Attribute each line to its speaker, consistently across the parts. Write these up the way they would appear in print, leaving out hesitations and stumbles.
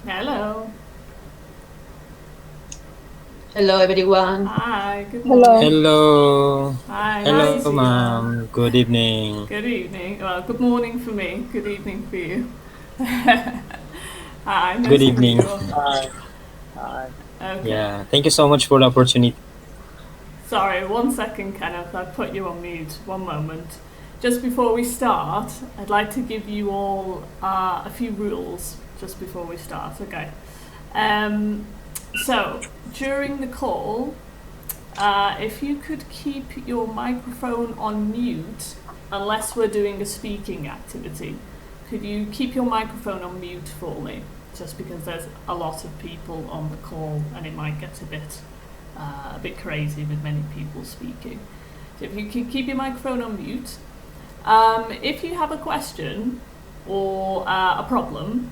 Speaker 1: Hello.
Speaker 2: Hello, everyone.
Speaker 1: Hi. Good
Speaker 3: Hello.
Speaker 1: morning.
Speaker 4: Hello.
Speaker 1: Hi. Nice to
Speaker 4: Hello,
Speaker 1: see you all.
Speaker 4: ma'am. Good evening.
Speaker 1: Good evening. Well, good morning for me. Good evening for you. Hi.
Speaker 4: Good
Speaker 1: Nice to meet
Speaker 4: evening.
Speaker 1: you all.
Speaker 3: Hi. Hi.
Speaker 1: Okay.
Speaker 4: Yeah, thank you so much for the opportunity.
Speaker 1: Sorry. 1 second, Kenneth. I put you on mute. One moment. Just before we start, I'd like to give you all a few rules just before we start. Okay. So during the call, if you could keep your microphone on mute, unless we're doing a speaking activity, could you keep your microphone on mute for me? Just because there's a lot of people on the call and it might get a bit crazy with many people speaking. So if you could keep your microphone on mute. If you have a question or a problem,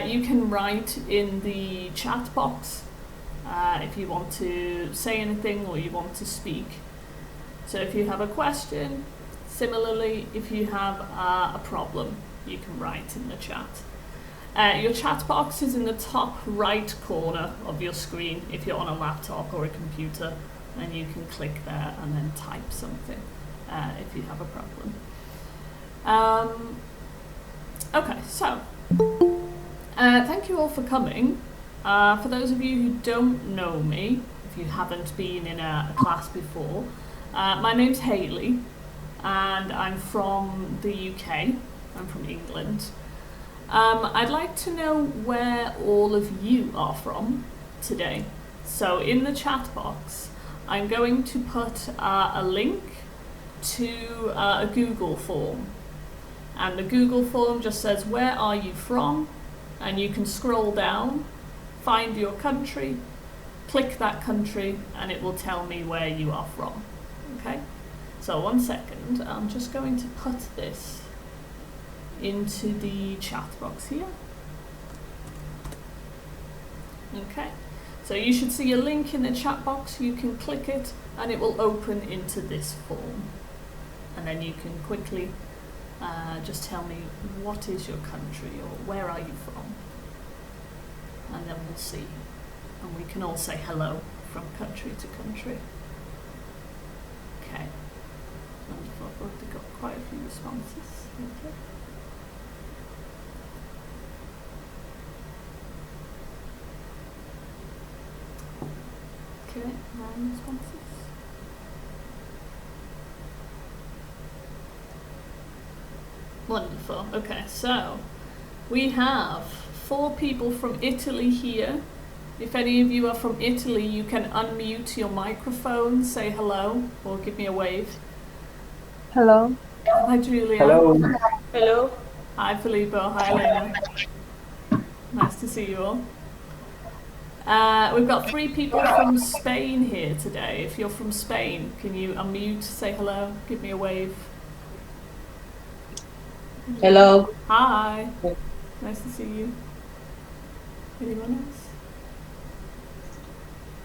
Speaker 1: you can write in the chat box if you want to say anything or you want to speak. So if you have a question, similarly, if you have a problem, you can write in the chat. Your chat box is in the top right corner of your screen if you're on a laptop or a computer, and you can click there and then type something if you have a problem. Okay, so thank you all for coming. For those of you who don't know me, if you haven't been in a class before, my name's Hayley and I'm from the UK. I'm from England. I'd like to know where all of you are from today. So in the chat box, I'm going to put a link to a Google form. And the Google form just says, where are you from? And you can scroll down, find your country, click that country, and it will tell me where you are from. Okay? So 1 second, I'm just going to put this into the chat box here. Okay, so you should see a link in the chat box. You can click it and it will open into this form. And then you can quickly just tell me what is your country or where are you from. And then we'll see. And we can all say hello from country to country. Okay. Wonderful. I've already got quite a few responses. Okay. Okay, 9 responses. Wonderful. Okay, so we have 4 people from Italy here. If any of you are from Italy, you can unmute your microphone, say hello, or give me a wave.
Speaker 3: Hello.
Speaker 1: Hi, Julia.
Speaker 3: Hello.
Speaker 2: Hello.
Speaker 1: Hi, Filippo. Hi, Elena. Nice to see you all. We've got 3 people from Spain here today. If you're from Spain, can you unmute, say hello, give me a wave?
Speaker 2: Hello.
Speaker 1: Hi. Nice to see you. Anyone else?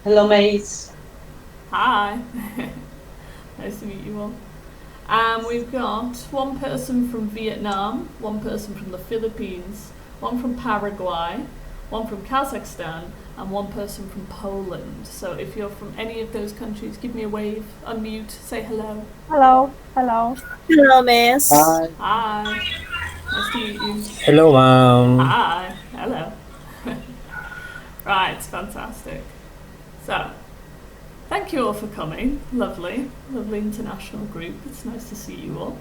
Speaker 2: Hello, mates.
Speaker 1: Hi. Nice to meet you all. We've got 1 person from Vietnam, 1 person from the Philippines, 1 from Paraguay, 1 from Kazakhstan, and 1 person from Poland. So if you're from any of those countries, give me a wave, unmute, say hello.
Speaker 3: Hello. Hello.
Speaker 5: Hello, miss.
Speaker 3: Hi.
Speaker 1: Hi. Nice to meet you.
Speaker 4: Hello, ma'am.
Speaker 1: Hi. Hello. Right, fantastic. So, thank you all for coming. Lovely international group. It's nice to see you all.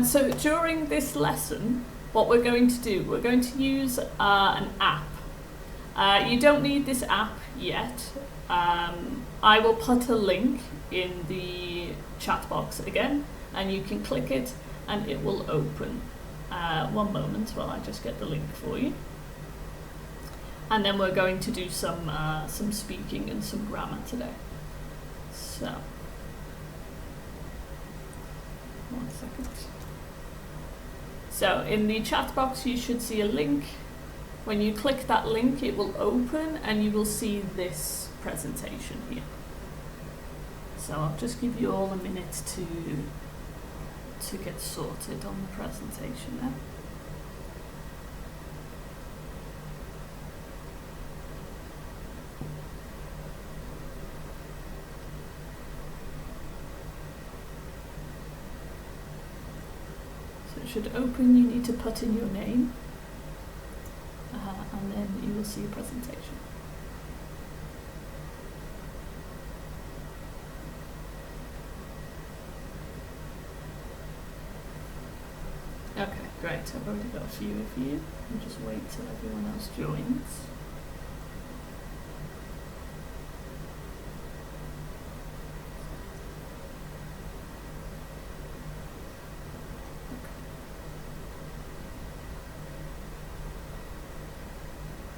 Speaker 1: So during this lesson, what we're going to do, we're going to use an app. You don't need this app yet. I will put a link in the chat box again, and you can click it and it will open. 1 moment while I just get the link for you. And then we're going to do some speaking and some grammar today. So, 1 second. So in the chat box you should see a link. When you click that link it will open and you will see this presentation here. So I'll just give you all a minute to get sorted on the presentation there. should open. You need to put in your name, and then you will see a presentation. Okay, great. I've already got a few of you. I'll just wait till everyone else joins.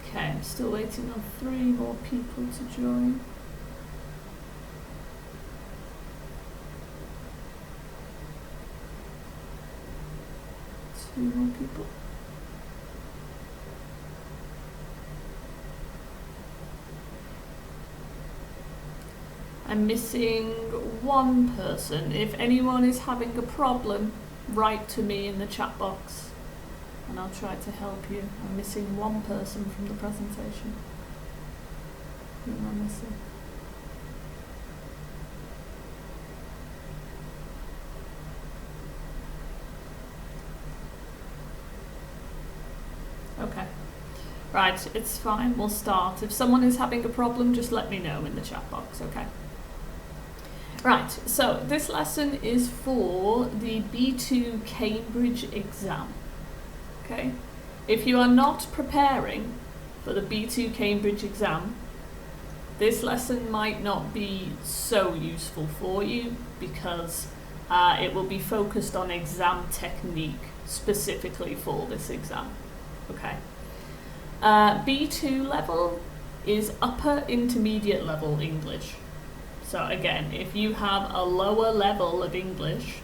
Speaker 1: Okay, I'm still waiting on 3 more people to join. Two more people. I'm missing 1 person. If anyone is having a problem, write to me in the chat box and I'll try to help you. I'm missing 1 person from the presentation. Who am I missing? Okay. Right, it's fine, we'll start. If someone is having a problem, just let me know in the chat box, okay? Right, so this lesson is for the B2 Cambridge exam, okay? If you are not preparing for the B2 Cambridge exam, this lesson might not be so useful for you because it will be focused on exam technique specifically for this exam, okay? B2 level is upper intermediate level English. So again, if you have a lower level of English,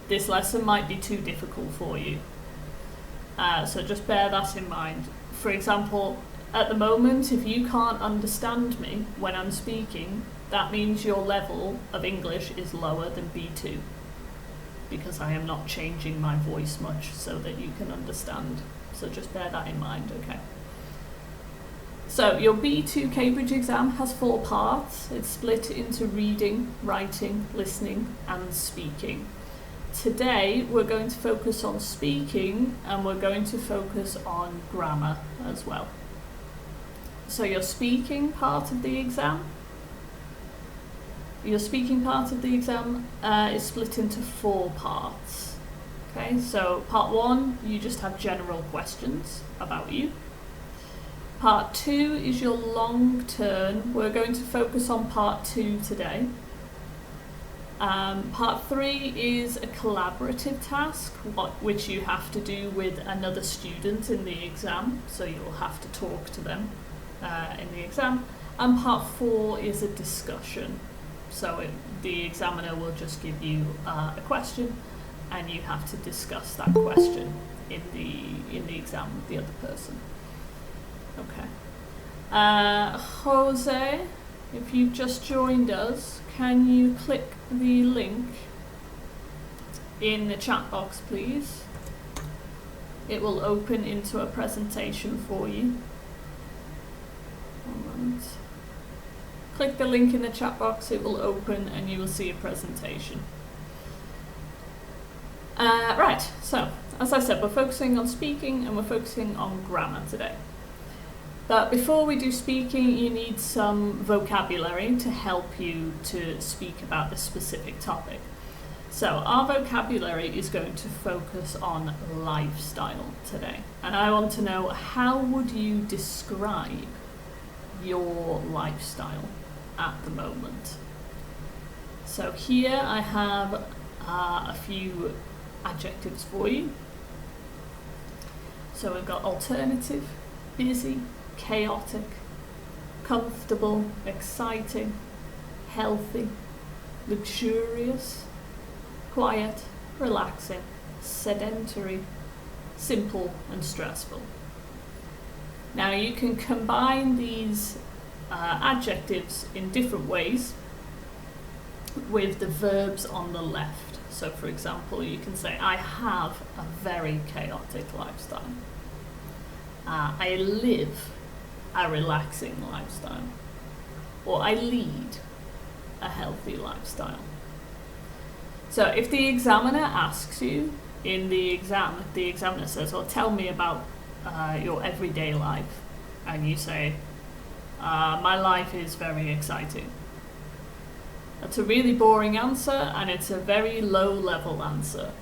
Speaker 1: this lesson might be too difficult for you. So just bear that in mind. For example, at the moment, if you can't understand me when I'm speaking, that means your level of English is lower than B2, because I am not changing my voice much so that you can understand. So just bear that in mind, okay? So your B2 Cambridge exam has 4 parts. It's split into reading, writing, listening, and speaking. Today we're going to focus on speaking and we're going to focus on grammar as well. So your speaking part of the exam is split into 4 parts. Okay, so part 1, you just have general questions about you. Part 2 is your long turn. We're going to focus on part 2 today. Part 3 is a collaborative task, which you have to do with another student in the exam, so you'll have to talk to them in the exam. And part 4 is a discussion. So the examiner will just give you a question and you have to discuss that question in the exam with the other person. Okay. Jose, if you've just joined us, can you click the link in the chat box, please? It will open into a presentation for you. 1 moment. Click the link in the chat box, it will open and you will see a presentation. Right, so as I said, we're focusing on speaking and we're focusing on grammar today. But before we do speaking, you need some vocabulary to help you to speak about this specific topic. So our vocabulary is going to focus on lifestyle today. And I want to know, how would you describe your lifestyle at the moment? So here I have a few adjectives for you. So we've got alternative, busy, chaotic, comfortable, exciting, healthy, luxurious, quiet, relaxing, sedentary, simple, and stressful. Now you can combine these adjectives in different ways with the verbs on the left. So for example, you can say, I have a very chaotic lifestyle. I live a relaxing lifestyle. Or I lead a healthy lifestyle. So if the examiner asks you, in the exam, the examiner says, "Well, tell me about your everyday life," and you say, "My life is very exciting." That's a really boring answer, and it's a very low-level answer.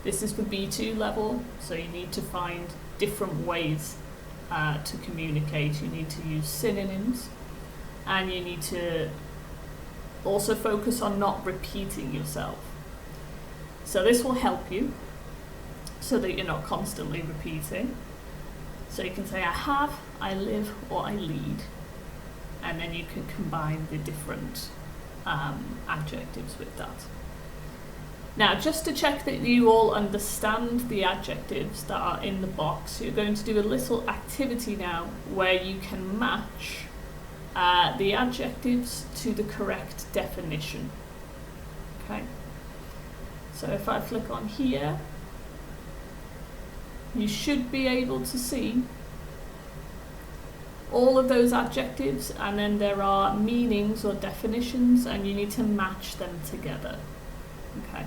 Speaker 1: This is for B2 level, so you need to find different ways to communicate. You need to use synonyms, and you need to also focus on not repeating yourself. So this will help you so that you're not constantly repeating. So you can say I have, I live, or I lead, and then you can combine the different adjectives with that. Now, just to check that you all understand the adjectives that are in the box, you're going to do a little activity now where you can match the adjectives to the correct definition. Okay. So if I flick on here, you should be able to see all of those adjectives, and then there are meanings or definitions, and you need to match them together. Okay.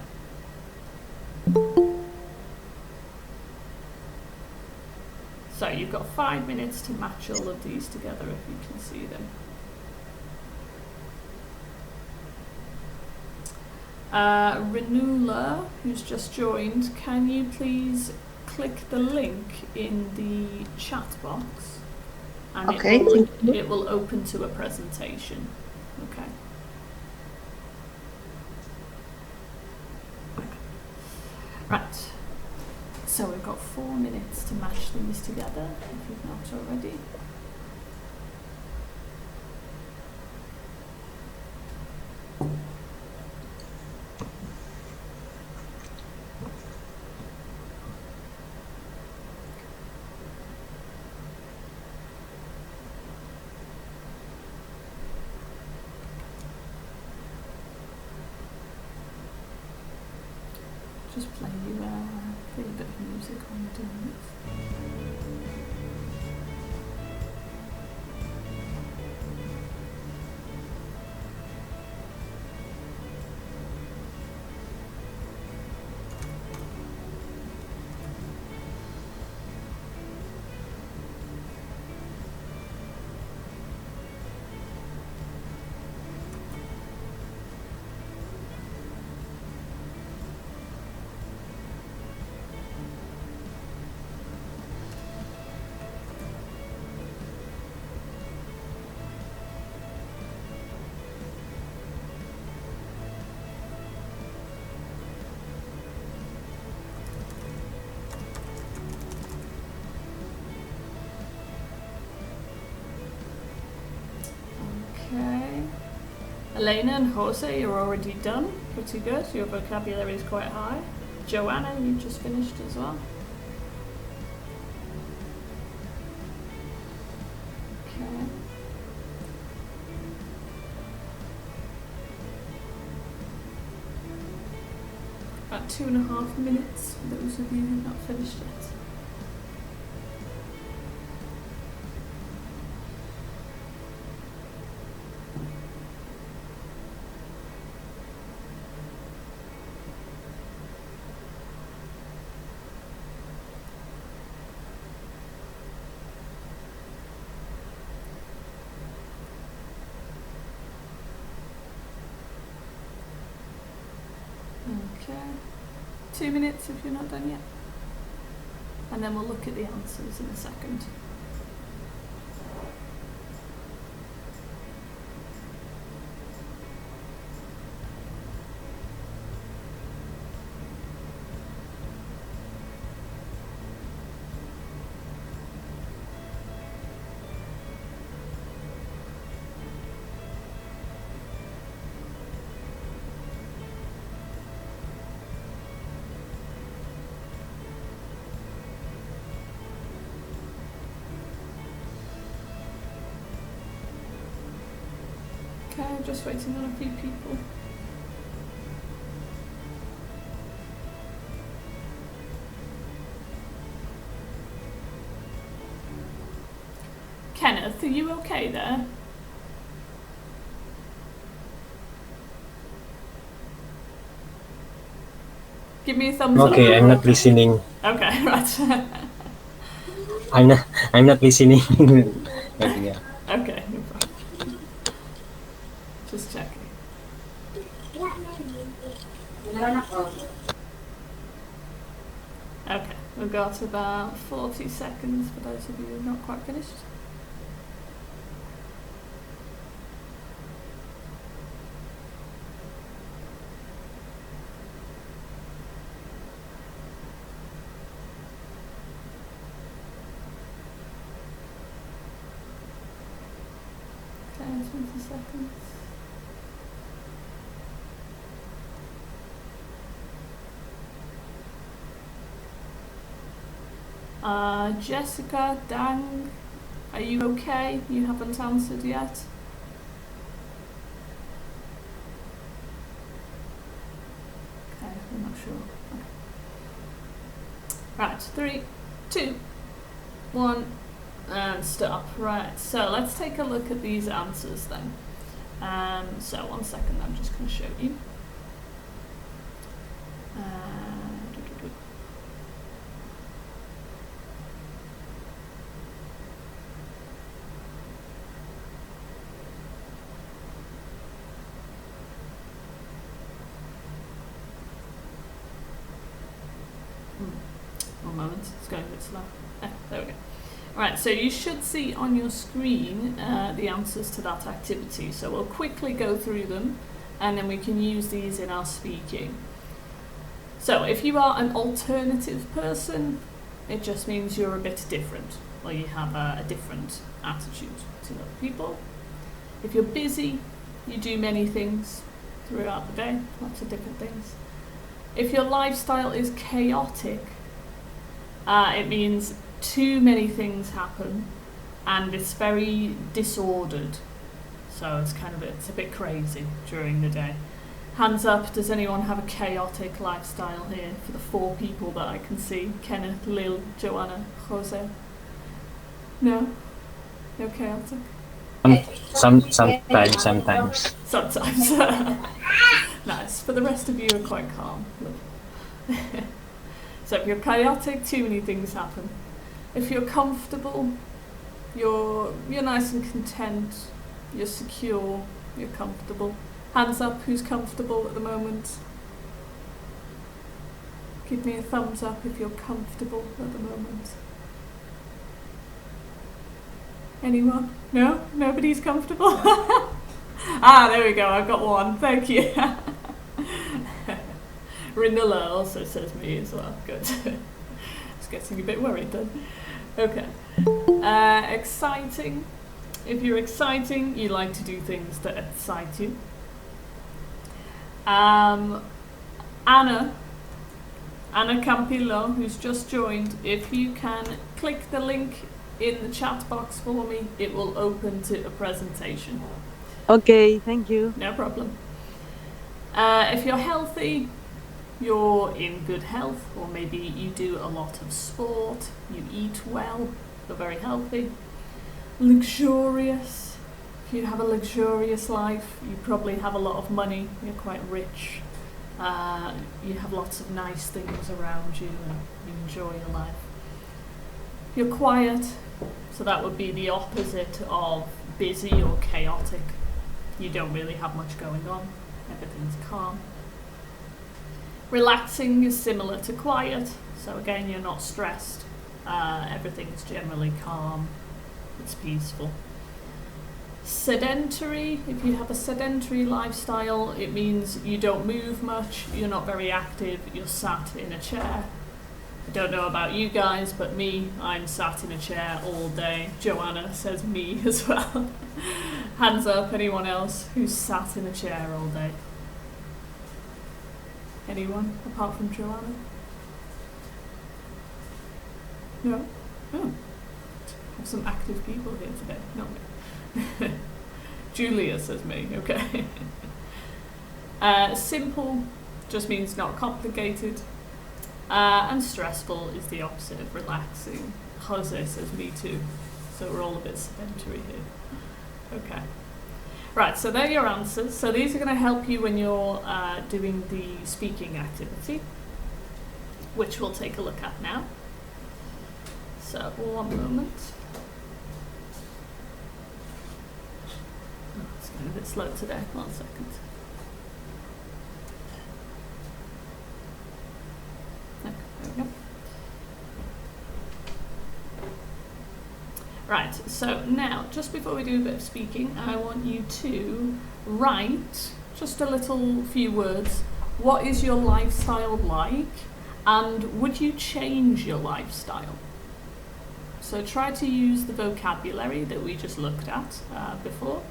Speaker 1: So you've got 5 minutes to match all of these together if you can see them. Renula, who's just joined, can you please click the link in the chat box? And
Speaker 2: Okay,
Speaker 1: it will open to a presentation. Okay. Right. So we've got 4 minutes to match these together, if you've not already. Just play a bit of music while you're doing this. Okay. Elena and Jose, you're already done. Pretty good. Your vocabulary is quite high. Joanna, you just finished as well. Okay. About 2.5 minutes for those of you who have not finished yet. Okay, 2 minutes if you're not done yet. And then we'll look at the answers in a second. Okay, just waiting on a few people. Kenneth, are you okay there? Give me a thumbs up.
Speaker 4: Okay, I'm not listening.
Speaker 1: Okay, right.
Speaker 4: I'm not listening. Yeah.
Speaker 1: Okay, no problem. Just checking. Okay, we've got about 40 seconds for those of you who are not quite finished. Okay, 20 seconds. Jessica, Dang, are you okay? You haven't answered yet? Okay, I'm not sure. Okay. Right, 3, 2, 1, and stop. Right, so let's take a look at these answers then. So 1 second, I'm just going to show you. One moment, it's going a bit slow. There we go. Right, so you should see on your screen the answers to that activity. So we'll quickly go through them and then we can use these in our speaking. So if you are an alternative person, it just means you're a bit different, or you have a different attitude to other people. If you're busy, you do many things throughout the day, lots of different things. If your lifestyle is chaotic, it means too many things happen and it's very disordered. So it's a bit crazy during the day. Hands up, does anyone have a chaotic lifestyle here for the 4 people that I can see? Kenneth, Lil, Joanna, Jose? No? No chaotic?
Speaker 4: Sometimes.
Speaker 1: Sometimes. Nice. But the rest of you are quite calm. So if you're chaotic, too many things happen. If you're comfortable, you're nice and content, you're secure, you're comfortable. Hands up, who's comfortable at the moment? Give me a thumbs up if you're comfortable at the moment. Anyone? No? Nobody's comfortable? There we go, I've got one. Thank you. Renilla also says me as well. Good. Just getting a bit worried then. Okay. Exciting. If you're exciting, you like to do things that excite you. Anna Campillo, who's just joined, if you can click the link in the chat box for me, it will open to a presentation.
Speaker 5: Okay, thank you.
Speaker 1: No problem. If you're healthy, you're in good health, or maybe you do a lot of sport, you eat well, you're very healthy. Luxurious. If you have a luxurious life, you probably have a lot of money, you're quite rich. You have lots of nice things around you and you enjoy your life. You're quiet, so that would be the opposite of busy or chaotic. You don't really have much going on, everything's calm. Relaxing is similar to quiet, so again, you're not stressed. Everything's generally calm, it's peaceful. Sedentary, if you have a sedentary lifestyle, it means you don't move much, you're not very active, you're sat in a chair. I don't know about you guys, but me, I'm sat in a chair all day. Joanna says me as well. Hands up, anyone else who's sat in a chair all day? Anyone, apart from Joanna? No? Oh. Have some active people here today, not me. Julia says me, okay. Simple just means not complicated. And stressful is the opposite of relaxing. Jose says me too. So we're all a bit sedentary here. Okay. Right, so they're your answers. So these are going to help you when you're doing the speaking activity. which we'll take a look at now. So, one moment. Oh, it's going a bit slow today. 1 second. Okay, there we go. Right, so now, just before we do a bit of speaking, I want you to write just a little few words. What is your lifestyle like? And would you change your lifestyle? So try to use the vocabulary that we just looked at before.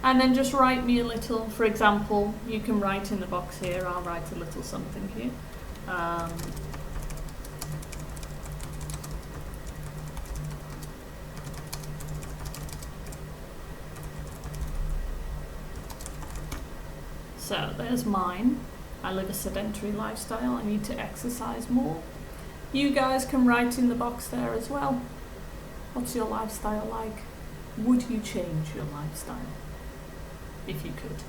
Speaker 1: And then just write me a little, for example, you can write in the box here, I'll write a little something here. So there's mine. I live a sedentary lifestyle. I need to exercise more. You guys can write in the box there as well. What's your lifestyle like? Would you change your lifestyle if you could?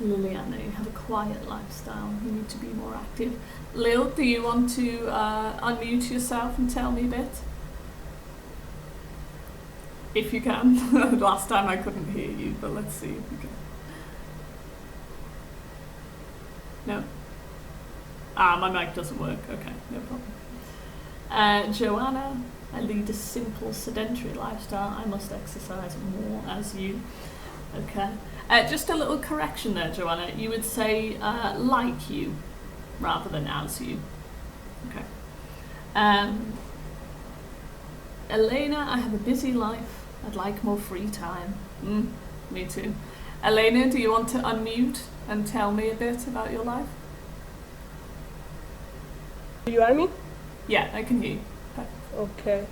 Speaker 1: Liliana, you have a quiet lifestyle. You need to be more active. Lil, do you want to unmute yourself and tell me a bit? If you can. Last time I couldn't hear you, but let's see if we can. No? Ah, my mic doesn't work. Okay, no problem. Joanna, I lead a simple sedentary lifestyle. I must exercise more as you. Okay. Just a little correction there, Joanna. You would say like you rather than as you. Okay. Elena, I have a busy life. I'd like more free time. Me too. Elena, do you want to unmute and tell me a bit about your life?
Speaker 6: Do you hear me?
Speaker 1: Yeah, I can hear you.
Speaker 6: Okay.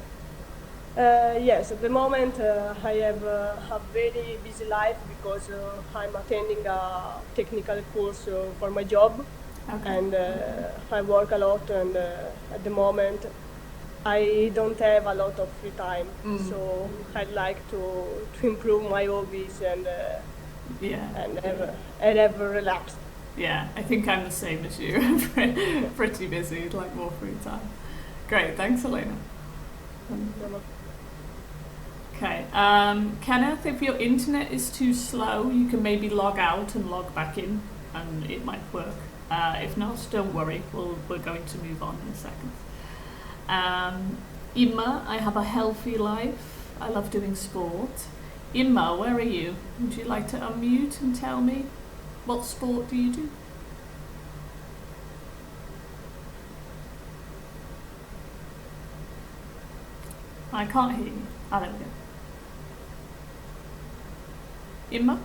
Speaker 6: Yes, at the moment I have a very busy life because I'm attending a technical course for my job. Okay. And I work a lot, and at the moment I don't have a lot of free time. So I'd like to improve my hobbies and have relaxed.
Speaker 1: Yeah, I think I'm the same as you. Pretty busy, like more free time. Great, thanks, Elena. Okay, Kenneth, if your internet is too slow, you can maybe log out and log back in, and it might work. If not, don't worry, we're going to move on in a second. Imma, I have a healthy life. I love doing sport. Imma, where are you? Would you like to unmute and tell me what sport do you do? I can't hear you. Ah, there we go. Imma?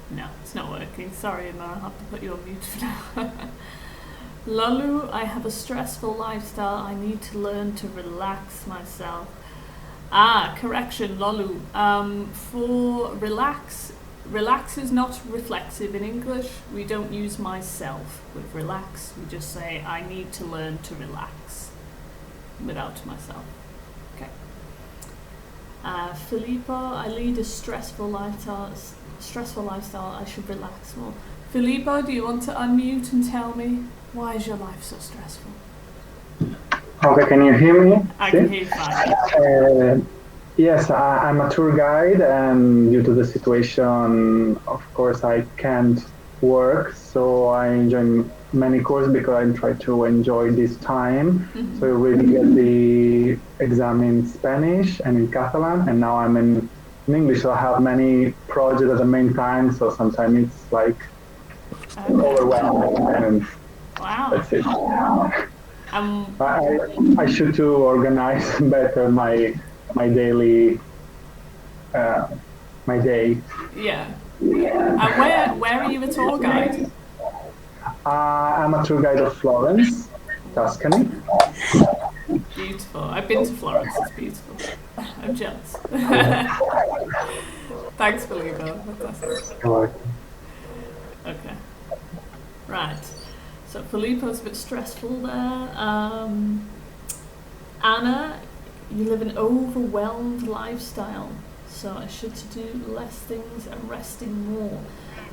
Speaker 1: No, it's not working. Sorry, Imma, I'll have to put you on mute for now. Lolu, I have a stressful lifestyle. I need to learn to relax myself. Ah, correction, Lolu. For relax is not reflexive in English. We don't use myself with relax. We just say, I need to learn to relax without myself. Okay. Filippo, I lead a stressful lifestyle. I should relax more. Filippo, do you want to unmute and tell me why is your life so stressful?
Speaker 7: Okay, can you hear me?
Speaker 1: I can hear you fine.
Speaker 7: Yes, I'm a tour guide, and due to the situation, of course, I can't work. So I enjoy many courses because I try to enjoy this time. So I really get the exam in Spanish and in Catalan, and now I'm in English. So I have many projects at the same time. So sometimes it's like overwhelming, and that's it. I should to organize better my daily my day.
Speaker 1: Yeah. And where are you a tour guide?
Speaker 7: I'm a tour guide of Florence, Tuscany.
Speaker 1: Beautiful. I've been to Florence. It's beautiful. I'm jealous. Thanks, Filippo. Fantastic.
Speaker 7: You're welcome.
Speaker 1: Okay. Right. So Filippo's a bit stressful there. Anna, You live an overwhelmed lifestyle, so I should do less things and resting more.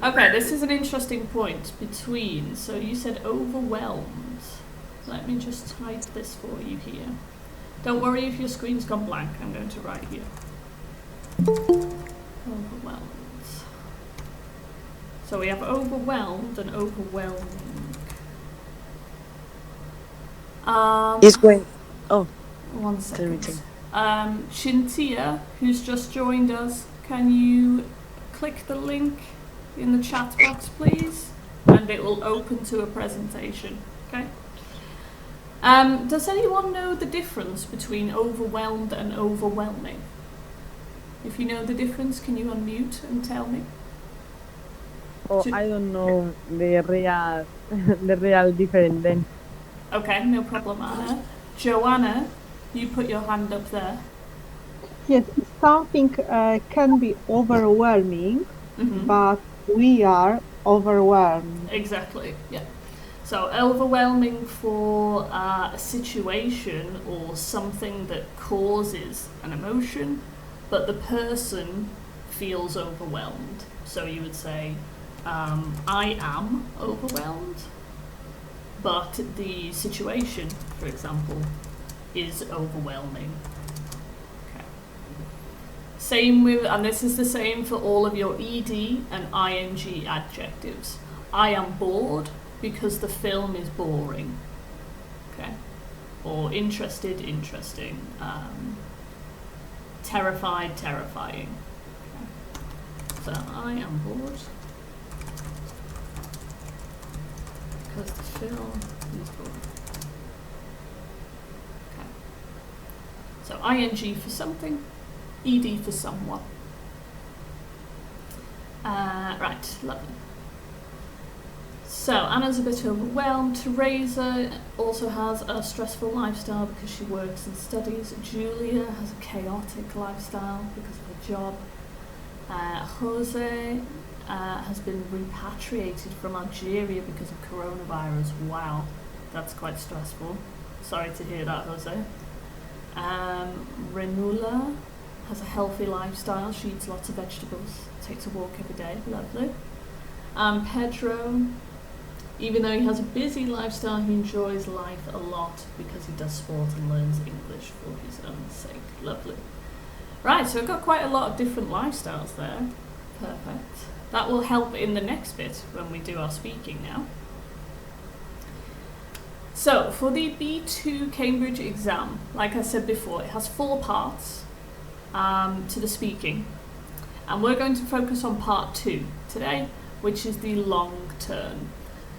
Speaker 1: Okay, this is an interesting point between. So you said overwhelmed. Let me just type this for you here. Don't worry if your screen's gone blank. I'm going to write here. Overwhelmed. So we have overwhelmed and overwhelming.
Speaker 5: It's going. Oh,
Speaker 1: 1 second.
Speaker 5: everything.
Speaker 1: Shintia, who's just joined us, can you click the link in the chat box, please? And it will open to a presentation. Okay. Does anyone know the difference between overwhelmed and overwhelming? If you know the difference, can you unmute and tell me?
Speaker 3: Oh, I don't know the real, the real difference then.
Speaker 1: Okay, no problem, Anna. Joanna, you put your hand up there.
Speaker 3: Yes, something can be overwhelming, but we are overwhelmed.
Speaker 1: Exactly, yeah. So overwhelming for a situation or something that causes an emotion, but the person feels overwhelmed. So you would say, I am overwhelmed, but the situation, for example, is overwhelming. Okay. Same with, and this is the same for all of your ed and ing adjectives. I am bored because the film is boring. Okay. Or interested, interesting. Terrified, terrifying. Okay. So I am bored because the film is boring. Okay. So ing for something, ed for someone. Right, lovely. So Anna's a bit overwhelmed. Teresa also has a stressful lifestyle because she works and studies. Julia has a chaotic lifestyle because of her job. Jose has been repatriated from Algeria because of coronavirus. Wow, that's quite stressful. Sorry to hear that, Jose. Renula has a healthy lifestyle. She eats lots of vegetables, takes a walk every day. Lovely. Pedro, even though he has a busy lifestyle, he enjoys life a lot because he does sport and learns English for his own sake. Lovely. Right, so we've got quite a lot of different lifestyles there. Perfect. That will help in the next bit when we do our speaking now. So, for the B2 Cambridge exam, like I said before, it has 4 parts to the speaking. And we're going to focus on part 2 today, which is the long turn.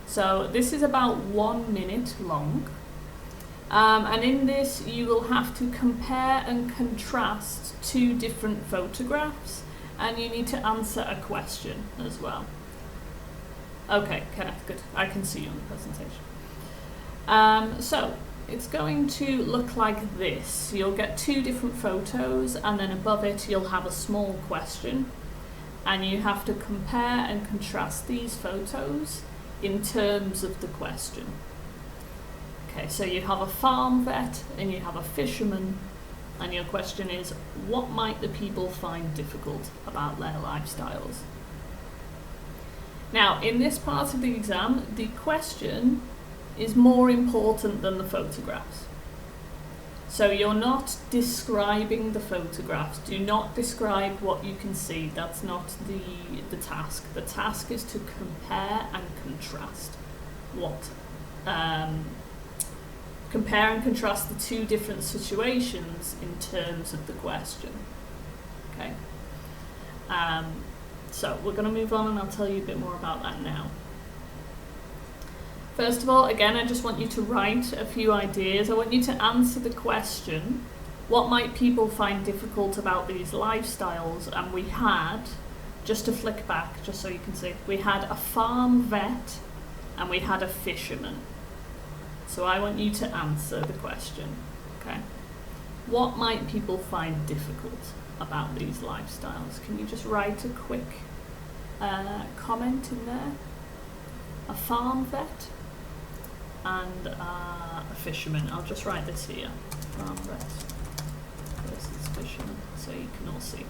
Speaker 1: So this is about 1 minute long. And in this, you will have to compare and contrast 2 different photographs, and you need to answer a question as well. Okay, Kenneth, good. I can see you on the presentation. So it's going to look like this. You'll get 2 different photos, and then above it, you'll have a small question. And you have to compare and contrast these photos in terms of the question. Okay, so you have a farm vet and you have a fisherman, and your question is, what might the people find difficult about their lifestyles? Now, in this part of the exam, the question is more important than the photographs. So you're not describing the photographs. Do not describe what you can see. That's not the task. The task is to compare and contrast compare and contrast the 2 different situations in terms of the question. Okay. So we're going to move on, and I'll tell you a bit more about that now. First of all, again, I just want you to write a few ideas. I want you to answer the question, what might people find difficult about these lifestyles? And we had, just to flick back, just so you can see, we had a farm vet and we had a fisherman. So I want you to answer the question, okay? What might people find difficult about these lifestyles? Can you just write a quick comment in there? A farm vet and a fisherman. I'll just write this here. Farm vet versus fisherman, so you can all see.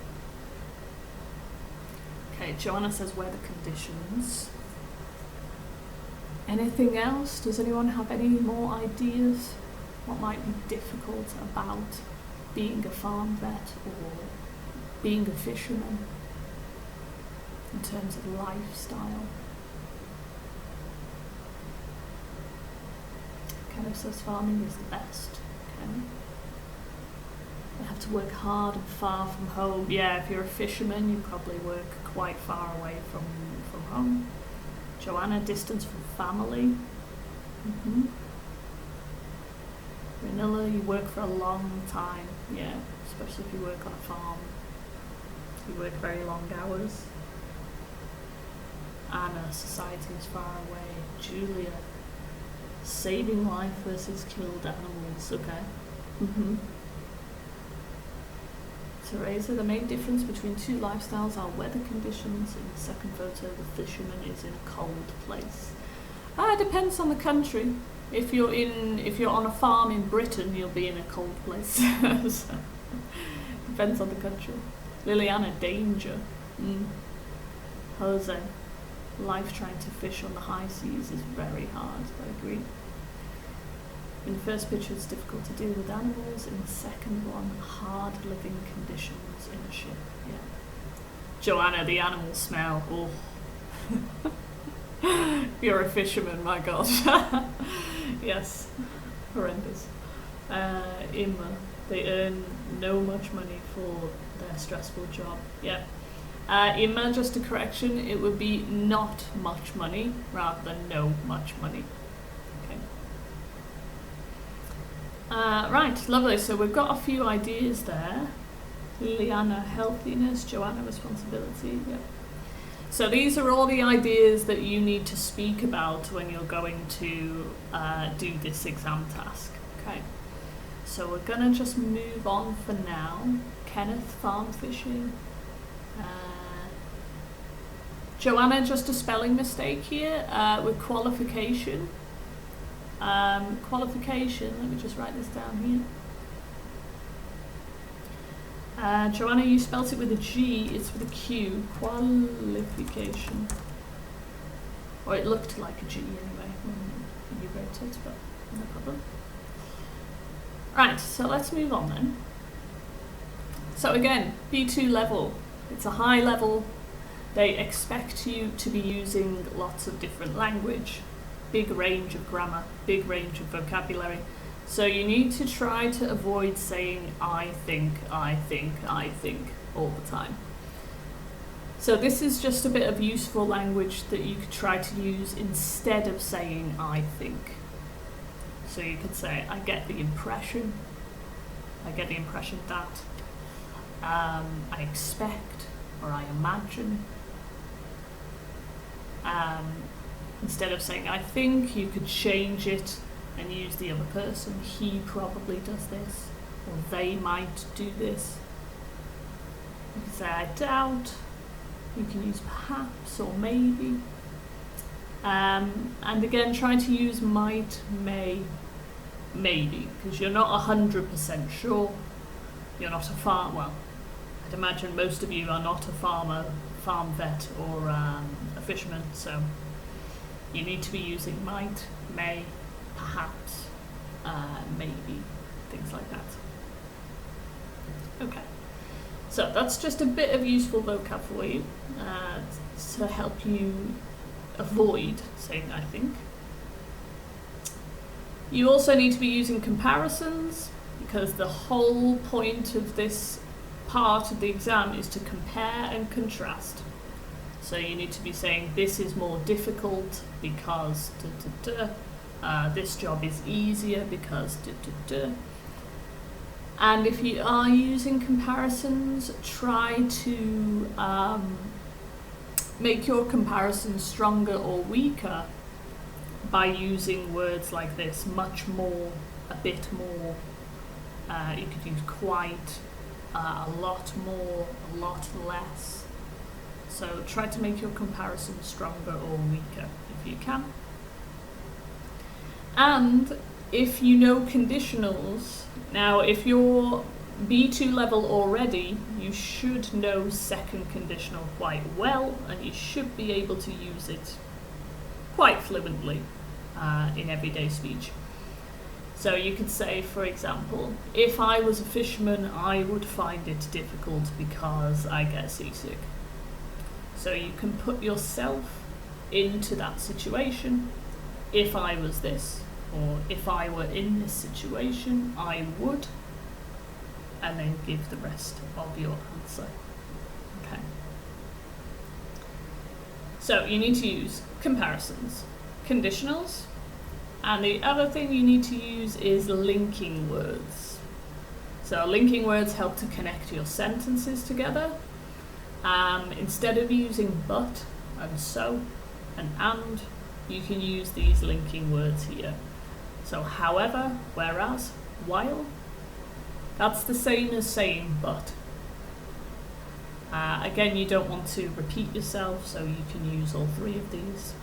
Speaker 1: Okay, Joanna says weather conditions. Anything else? Does anyone have any more ideas? What might be difficult about being a farm vet or being a fisherman in terms of lifestyle? Kenneth says farming is the best. Okay. You have to work hard and far from home. Yeah, if you're a fisherman, you probably work quite far away from home. Joanna, distance from family. Vanilla, you work for a long time. Yeah, especially if you work on a farm. You work very long hours. Anna, society is far away. Julia, saving life versus killed animals. Okay. Teresa, the main difference between two lifestyles are weather conditions. In the second photo, the fisherman is in a cold place. It depends on the country. If you're on a farm in Britain, you'll be in a cold place. So, depends on the country. Liliana, danger. Jose, life trying to fish on the high seas is very hard. I agree. In the first picture, it's difficult to deal with animals. In the second one, hard living conditions in a ship. Yeah. Joanna, the animal smell. Oh. You're a fisherman, my gosh. Yes. Horrendous. Imma, they earn no much money for their stressful job. Yeah. Imma, just a correction, it would be not much money rather than no much money. Right, lovely. So we've got a few ideas there. Liliana, healthiness. Joanna, responsibility. Yep. So these are all the ideas that you need to speak about when you're going to do this exam task. Okay. So we're gonna just move on for now. Kenneth, farm fishing. Joanna, just a spelling mistake here with qualification. Qualification, let me just write this down here. Joanna, you spelt it with a G, it's with a Q. Qualification. Or it looked like a G anyway when you wrote it, but no problem. Right, so let's move on then. So again, B2 level. It's a high level. They expect you to be using lots of different language. Big range of grammar, big range of vocabulary. So you need to try to avoid saying I think all the time. So this is just a bit of useful language that you could try to use instead of saying I think. So you could say I get the impression that, I expect, or I imagine. Instead of saying I think, you could change it and use the other person. He probably does this, or they might do this. You can say I doubt. You can use perhaps or maybe. And again, try to use might, may, maybe, because you're not 100% sure. You're not a farmer. Well, I'd imagine most of you are not a farmer, farm vet, or a fisherman, so you need to be using might, may, perhaps, maybe, things like that. Okay, so that's just a bit of useful vocab for you to help you avoid saying I think. You also need to be using comparisons, because the whole point of this part of the exam is to compare and contrast. So you need to be saying this is more difficult because this job is easier because And if you are using comparisons, try to make your comparisons stronger or weaker by using words like this: much more, a bit more. You could use quite, a lot more, a lot less. So try to make your comparisons stronger or weaker if you can. And if you know conditionals, now if you're B2 level already, you should know second conditional quite well, and you should be able to use it quite fluently in everyday speech. So you could say, for example, if I was a fisherman, I would find it difficult because I get seasick. So you can put yourself into that situation. If I was this, or if I were in this situation, I would, and then give the rest of your answer. Okay. So you need to use comparisons, conditionals, and the other thing you need to use is linking words. So linking words help to connect your sentences together. Instead of using but and so and, you can use these linking words here. So however, whereas, while, that's the same as saying but. Again, you don't want to repeat yourself, so you can use all three of these.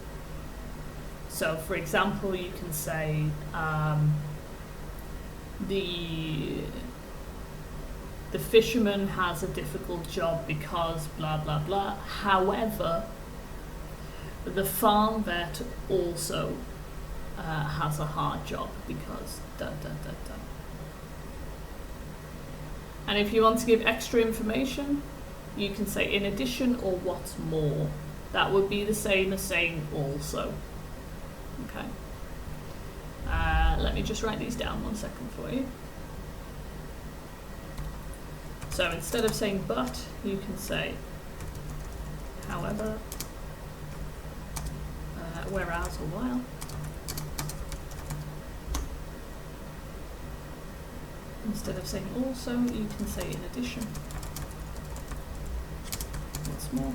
Speaker 1: So for example, you can say the fisherman has a difficult job because blah blah blah. However, the farm vet also has a hard job because da da da da. And if you want to give extra information, you can say in addition or what's more. That would be the same as saying also. Okay. Let me just write these down 1 second for you. So instead of saying but, you can say however, whereas or while. Instead of saying also, you can say in addition. What's more?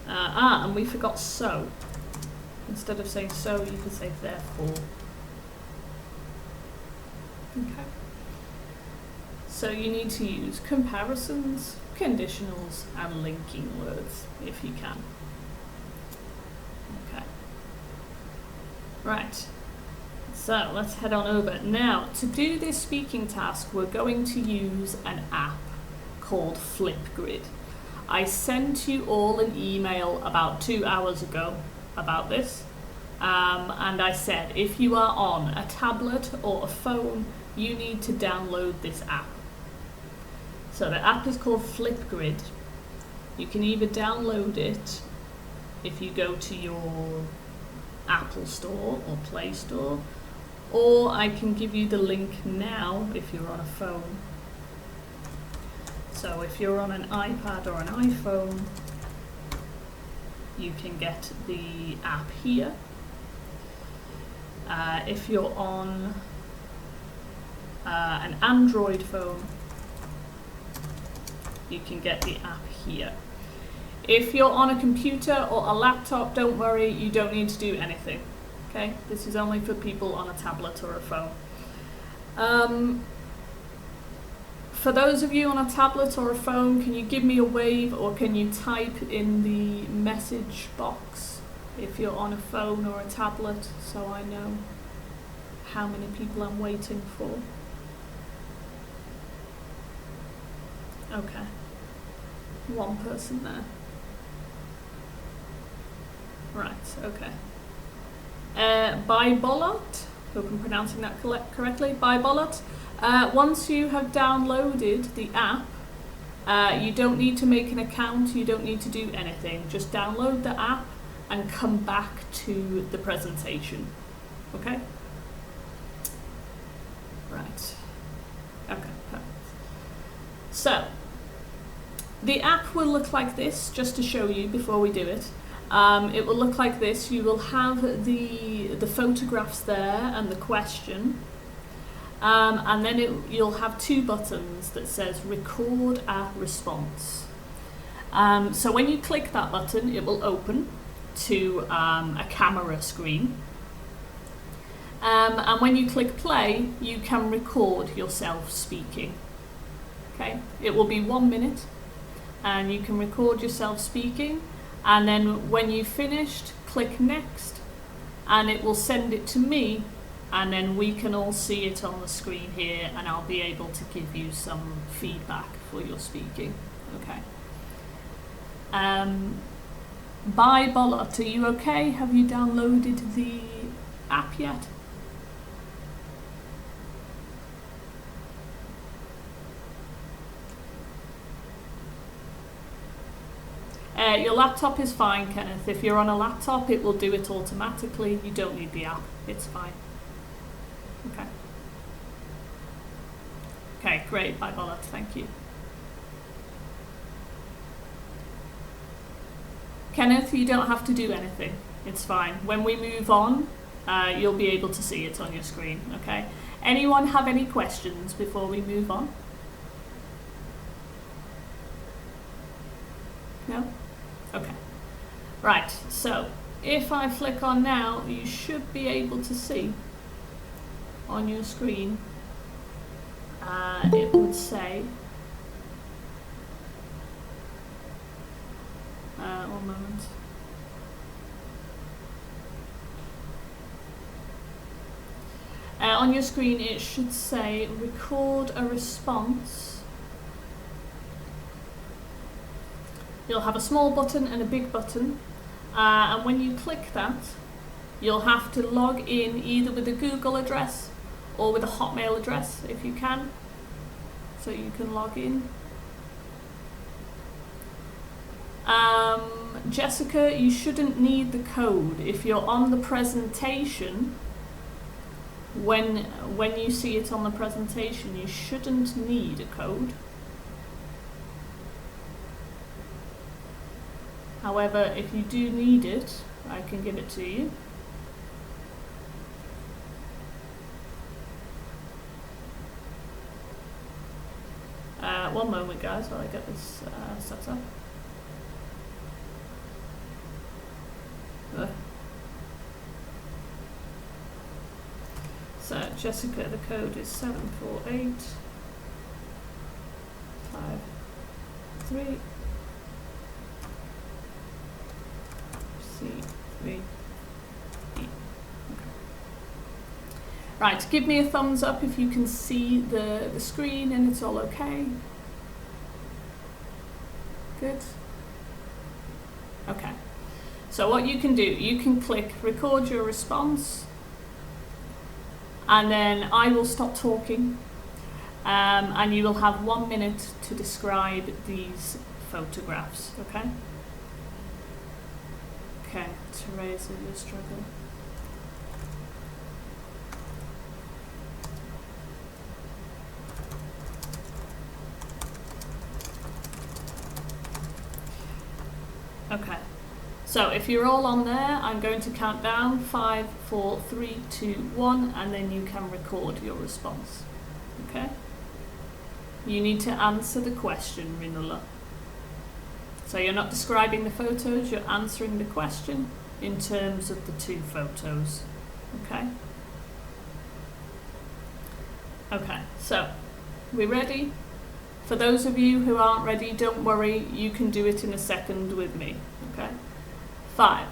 Speaker 1: And we forgot so. Instead of saying so, you could say therefore. Okay. So you need to use comparisons, conditionals, and linking words if you can. Okay. Right. So let's head on over. Now, to do this speaking task, we're going to use an app called Flipgrid. I sent you all an email about 2 hours ago about this, and I said if you are on a tablet or a phone, you need to download this app. So the app is called Flipgrid. You can either download it if you go to your Apple Store or Play Store, or I can give you the link now if you're on a phone. So if you're on an iPad or an iPhone, you can get the app here. If you're on an Android phone, you can get the app here. If you're on a computer or a laptop, don't worry, you don't need to do anything. Okay, this is only for people on a tablet or a phone. For those of you on a tablet or a phone, can you give me a wave or can you type in the message box if you're on a phone or a tablet so I know how many people I'm waiting for? Okay, one person there. Right, okay. Bybolot, hope I'm pronouncing that correctly, Bybolot. Once you have downloaded the app, you don't need to make an account, you don't need to do anything. Just download the app and come back to the presentation. Okay? Right. Okay, perfect. So, the app will look like this, just to show you before we do it. It will look like this. You will have the photographs there and the question. And then you'll have two buttons that says record a response. So when you click that button, it will open to a camera screen. And when you click play, you can record yourself speaking. Okay, it will be 1 minute and you can record yourself speaking. And then when you've finished, click next and it will send it to me and then we can all see it on the screen here, and I'll be able to give you some feedback for your speaking. Okay. Bye, Bolot. Are you okay? Have you downloaded the app yet? Your laptop is fine, Kenneth. If you're on a laptop, it will do it automatically. You don't need the app. It's fine. Okay. Okay, great. Bye, Bolot. Thank you. Kenneth, you don't have to do anything. It's fine. When we move on, you'll be able to see it on your screen, okay? Anyone have any questions before we move on? No? Okay. Right, so if I flick on now, you should be able to see on your screen, it would say, one moment. On your screen it should say record a response. You'll have a small button and a big button, and when you click that, you'll have to log in either with a Google address or with a Hotmail address if you can, so you can log in. Jessica, you shouldn't need the code. If you're on the presentation, when you see it on the presentation, you shouldn't need a code. However, if you do need it, I can give it to you. One moment, guys, while I get this set up. So, Jessica, the code is 74853 C3E. Okay. Right, give me a thumbs up if you can see the screen and it's all okay. Good. Okay. So what you can do, you can click record your response, and then I will stop talking, and you will have 1 minute to describe these photographs, okay? Okay, Teresa, you're struggling. Okay. So if you're all on there, I'm going to count down 5, 4, 3, 2, 1, and then you can record your response. Okay? You need to answer the question, Rinula. So you're not describing the photos, you're answering the question in terms of the 2 photos. Okay? Okay, so we ready? For those of you who aren't ready, don't worry, you can do it in a second with me. Okay? 5,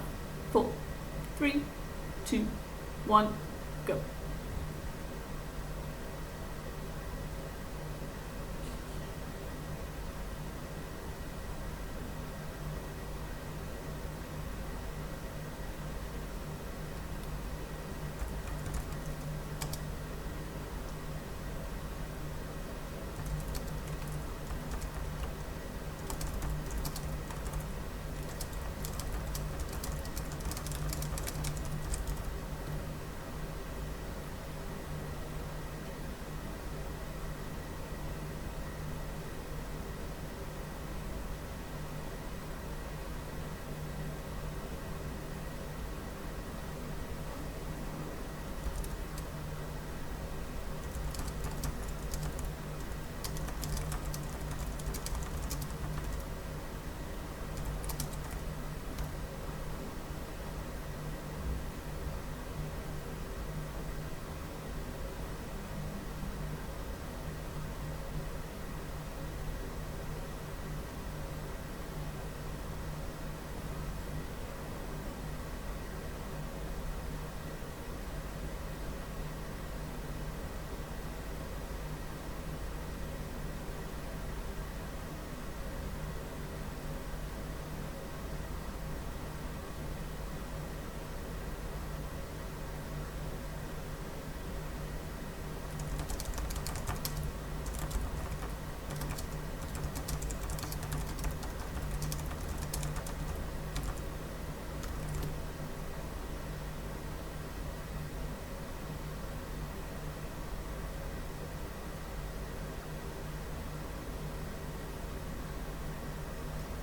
Speaker 1: 4, 3, 2, 1, go.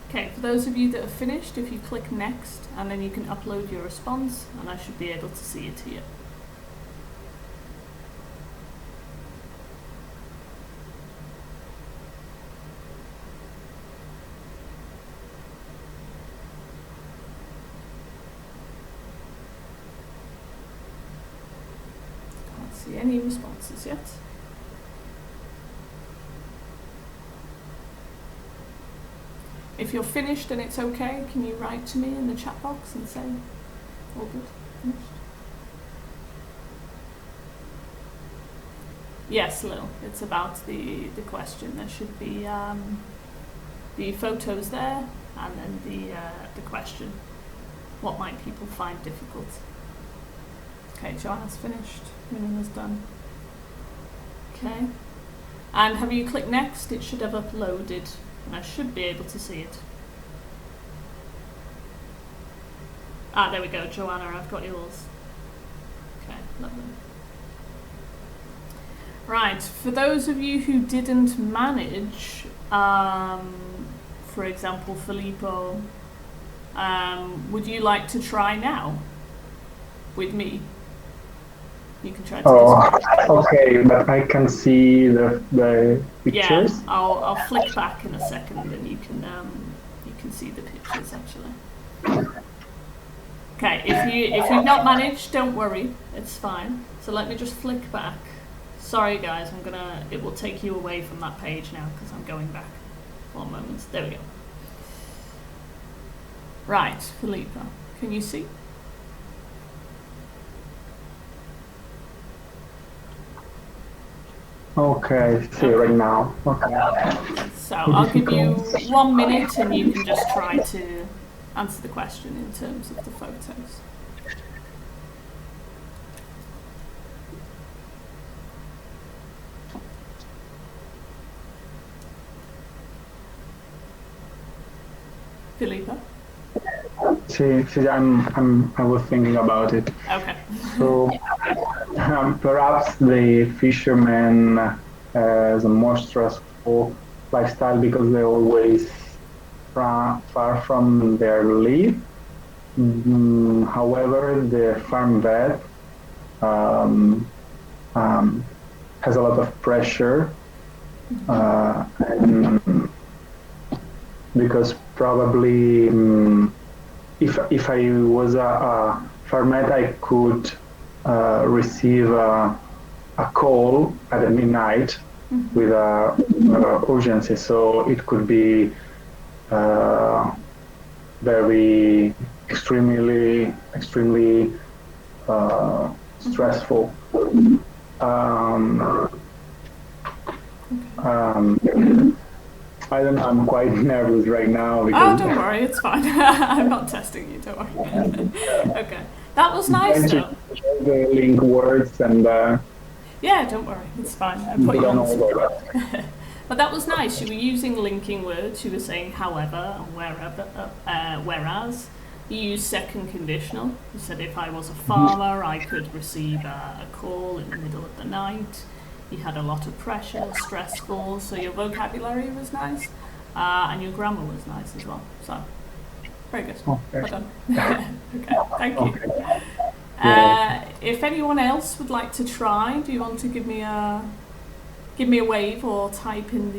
Speaker 1: Okay, for those of you that have finished, if you click next, and then you can upload your response, and I should be able to see it here. Can't see any responses yet. If you're finished and it's okay, can you write to me in the chat box and say, all good, finished? Yes, Lil, it's about the question. There should be the photos there and then the question. What might people find difficult? Okay, Joanna's finished, Miriam's done. Okay, and have you clicked next? It should have uploaded. And I should be able to see it. Ah, there we go, Joanna, I've got yours. Okay, lovely. Right, for those of you who didn't manage, for example, Filippo, would you like to try now with me? You can try to
Speaker 7: okay, but I can see the pictures.
Speaker 1: Yeah, I'll flick back in a second, and you can see the pictures actually. Okay, if you've not managed, don't worry, it's fine. So let me just flick back. Sorry guys, it will take you away from that page now because I'm going back. 1 moment. There we go. Right, Filippo, can you see?
Speaker 7: Okay, see right now. Okay.
Speaker 1: So I'll give you 1 minute and you can just try to answer the question in terms of the photos. Filippo?
Speaker 7: See, I was thinking about it.
Speaker 1: Okay.
Speaker 7: So perhaps the fisherman has a more stressful lifestyle because they're always far from their lead. However, the farm vet has a lot of pressure, and because probably if I was a farmer, I could receive a call at midnight with urgency. So it could be very extremely stressful. I don't know, I'm quite nervous right now.
Speaker 1: Oh, don't worry, it's fine. I'm not testing you, don't worry. Okay, that was nice though.
Speaker 7: The link words and
Speaker 1: yeah, don't worry, it's fine. I put you on the spot. But that was nice. You were using linking words. You were saying however and wherever, whereas. You used second conditional. You said if I was a farmer, I could receive a call in the middle of the night. You had a lot of pressure, stressful, so your vocabulary was nice, and your grammar was nice as well. So, very good.
Speaker 7: Okay.
Speaker 1: Well done. Okay, thank you. If anyone else would like to try, do you want to give me a wave or type in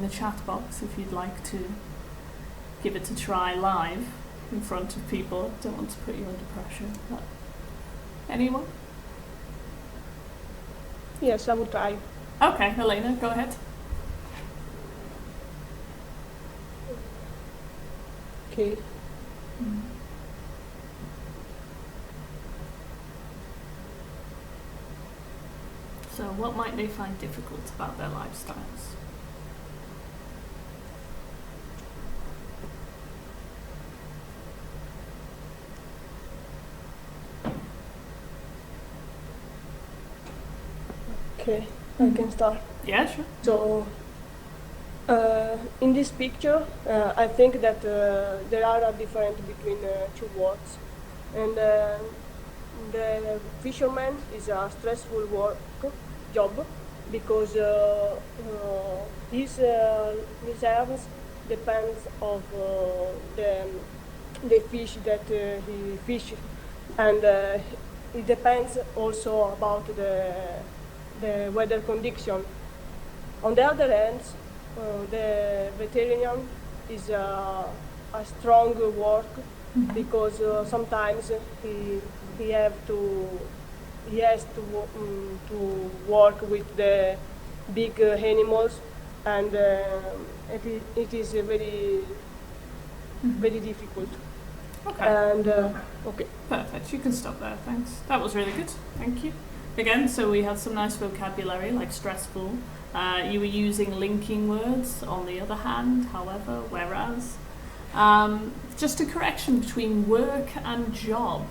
Speaker 1: the chat box if you'd like to give it a try live in front of people? Don't want to put you under pressure. But anyone?
Speaker 6: Yes, I will try.
Speaker 1: Okay, Helena, go ahead.
Speaker 6: Okay.
Speaker 1: So what might they find difficult about their lifestyles?
Speaker 6: Okay, I can start.
Speaker 1: Yeah, sure.
Speaker 6: So, in this picture, I think that there are a difference between two words. And the fisherman is a stressful job because his earns depends of the fish that he fishes, and it depends also about the weather condition. On the other hand, the veterinarian is a strong work because sometimes he has to work with the big animals, and it is very difficult.
Speaker 1: Okay.
Speaker 6: And okay.
Speaker 1: Perfect. You can stop there. Thanks. That was really good. Thank you. Again, so we had some nice vocabulary like stressful. You were using linking words on the other hand, however, whereas. Just a correction between work and job.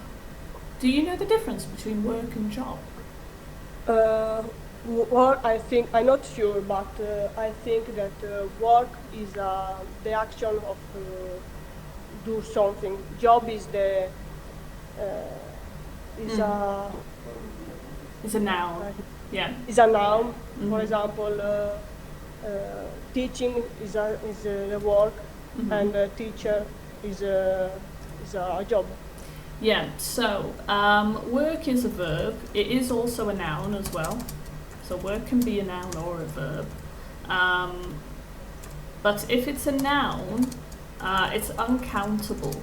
Speaker 1: Do you know the difference between work and job?
Speaker 6: Well, I think, I'm not sure, but I think that work is the action of do something. Job is the is a
Speaker 1: It's a noun. Yeah.
Speaker 6: is a noun. For example, teaching is a work, and teacher is a job.
Speaker 1: Yeah, so work is a verb. It is also a noun as well. So work can be a noun or a verb. But if it's a noun, it's uncountable.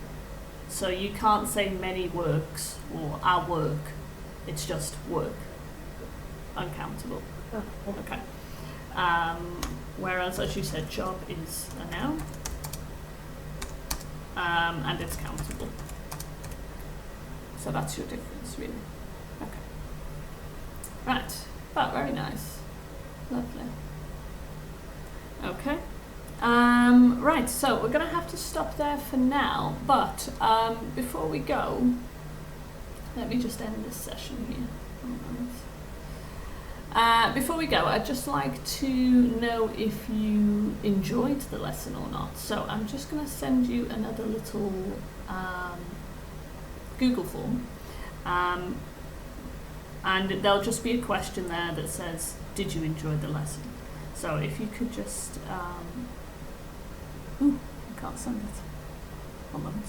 Speaker 1: So you can't say many works or our work. It's just work. Uncountable. Okay. Whereas, as you said, job is a noun. And it's countable. So that's your difference, really. Okay. Right. But very nice. Lovely. Okay. Right, so we're going to have to stop there for now. But before we go, let me just end this session here. Before we go, I'd just like to know if you enjoyed the lesson or not. So I'm just going to send you another little Google form. And there'll just be a question there that says, did you enjoy the lesson? So if you could just... I can't send it. One moment.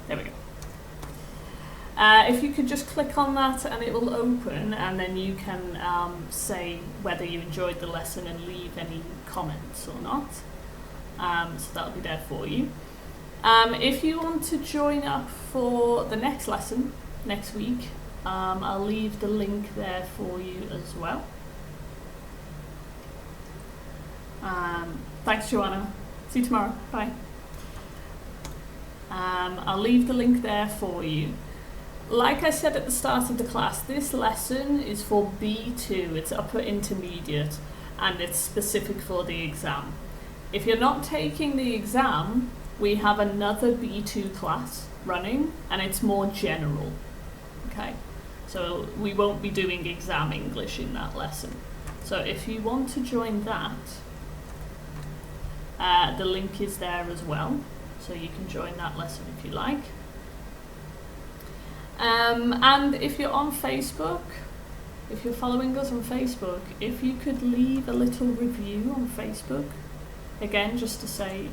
Speaker 1: There we go. If you could just click on that and it will open, and then you can say whether you enjoyed the lesson and leave any comments or not. So that'll be there for you. If you want to join up for the next lesson next week, I'll leave the link there for you as well. Thanks, Joanna. See you tomorrow. Bye. I'll leave the link there for you. Like I said at the start of the class, this lesson is for B2, it's upper intermediate, and it's specific for the exam. If you're not taking the exam, we have another B2 class running, and it's more general. Okay, so we won't be doing exam English in that lesson. So if you want to join that, the link is there as well, so you can join that lesson if you like. And if you're on Facebook, if you're following us on Facebook, if you could leave a little review on Facebook, again, just to say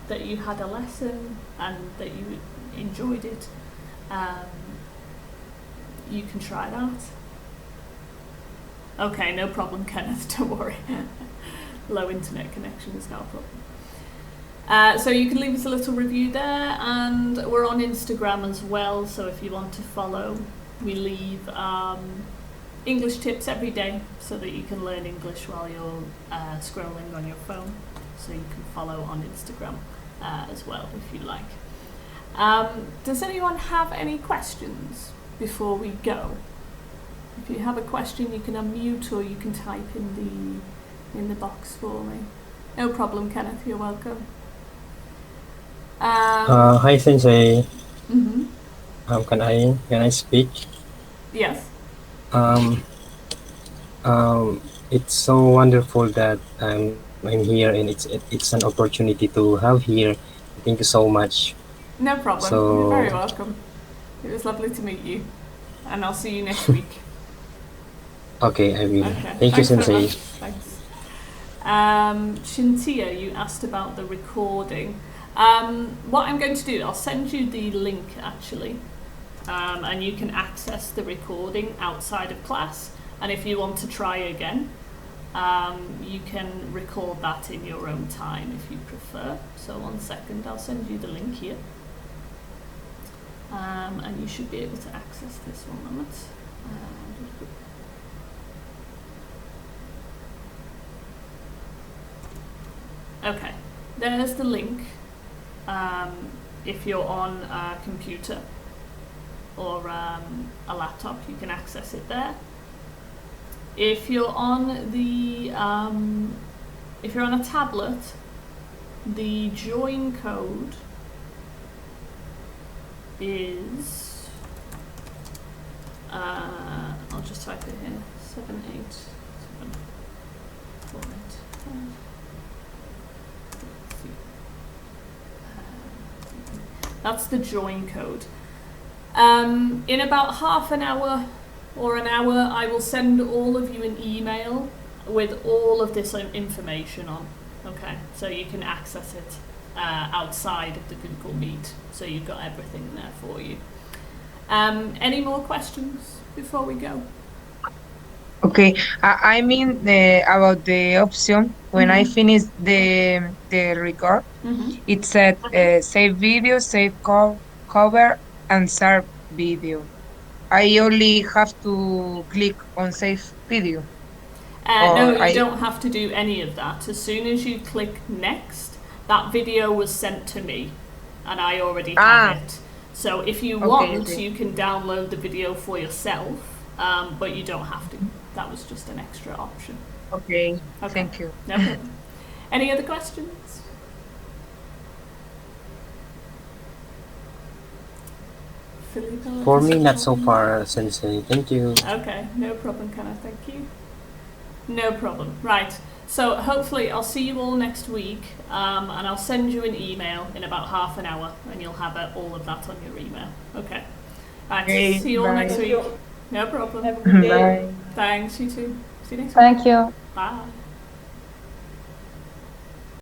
Speaker 1: that you had a lesson and that you enjoyed it, you can try that. Okay, no problem, Kenneth, don't worry. Low internet connection is not a problem. So you can leave us a little review there, and we're on Instagram as well, so if you want to follow, we leave English tips every day so that you can learn English while you're scrolling on your phone, so you can follow on Instagram as well if you like. Does anyone have any questions before we go? If you have a question, you can unmute or you can type in the box for me. No problem, Kenneth, you're welcome.
Speaker 4: Hi, Sensei.
Speaker 1: Mm-hmm.
Speaker 4: Can I speak?
Speaker 1: Yes.
Speaker 4: It's so wonderful that I'm here, and it's an opportunity to have here. Thank you so much.
Speaker 1: No problem. You're very welcome. It was lovely to meet you, and I'll see you next week.
Speaker 4: Okay, I will.
Speaker 1: Okay.
Speaker 4: Thank you,
Speaker 1: Thanks very
Speaker 4: Sensei.
Speaker 1: much. Thanks. Chintia, you asked about the recording. What I'm going to do, I'll send you the link actually, and you can access the recording outside of class. And if you want to try again, you can record that in your own time if you prefer. So 1 second, I'll send you the link here. And you should be able to access this 1 moment. Okay, there's the link. If you're on a computer or a laptop, you can access it there. If you're on the if you're on a tablet, the join code is I'll just type it here, 78748. That's the join code. In about half an hour or an hour, I will send all of you an email with all of this information on. Okay, so you can access it outside of the Google Meet. So you've got everything there for you. Any more questions before we go?
Speaker 8: Okay, I mean about the option when I finished the record, it said save video, save cover, and start video. I only have to click on save video.
Speaker 1: No, you don't have to do any of that. As soon as you click next, that video was sent to me, and I already have it. So if you want, you can download the video for yourself, but you don't have to. That was just an extra option.
Speaker 8: Okay. Thank you.
Speaker 1: No problem. Any other questions?
Speaker 4: For me, not so far, Sensei. Thank you.
Speaker 1: Okay, no problem, Kana. Thank you. No problem. Right. So hopefully I'll see you all next week, and I'll send you an email in about half an hour, and you'll have all of that on your email. Okay. Right.
Speaker 8: Okay,
Speaker 1: See you all next week. No problem.
Speaker 6: Have a good day.
Speaker 8: Bye.
Speaker 1: Thanks. You too. See you next week.
Speaker 9: Thank you.
Speaker 1: Bye.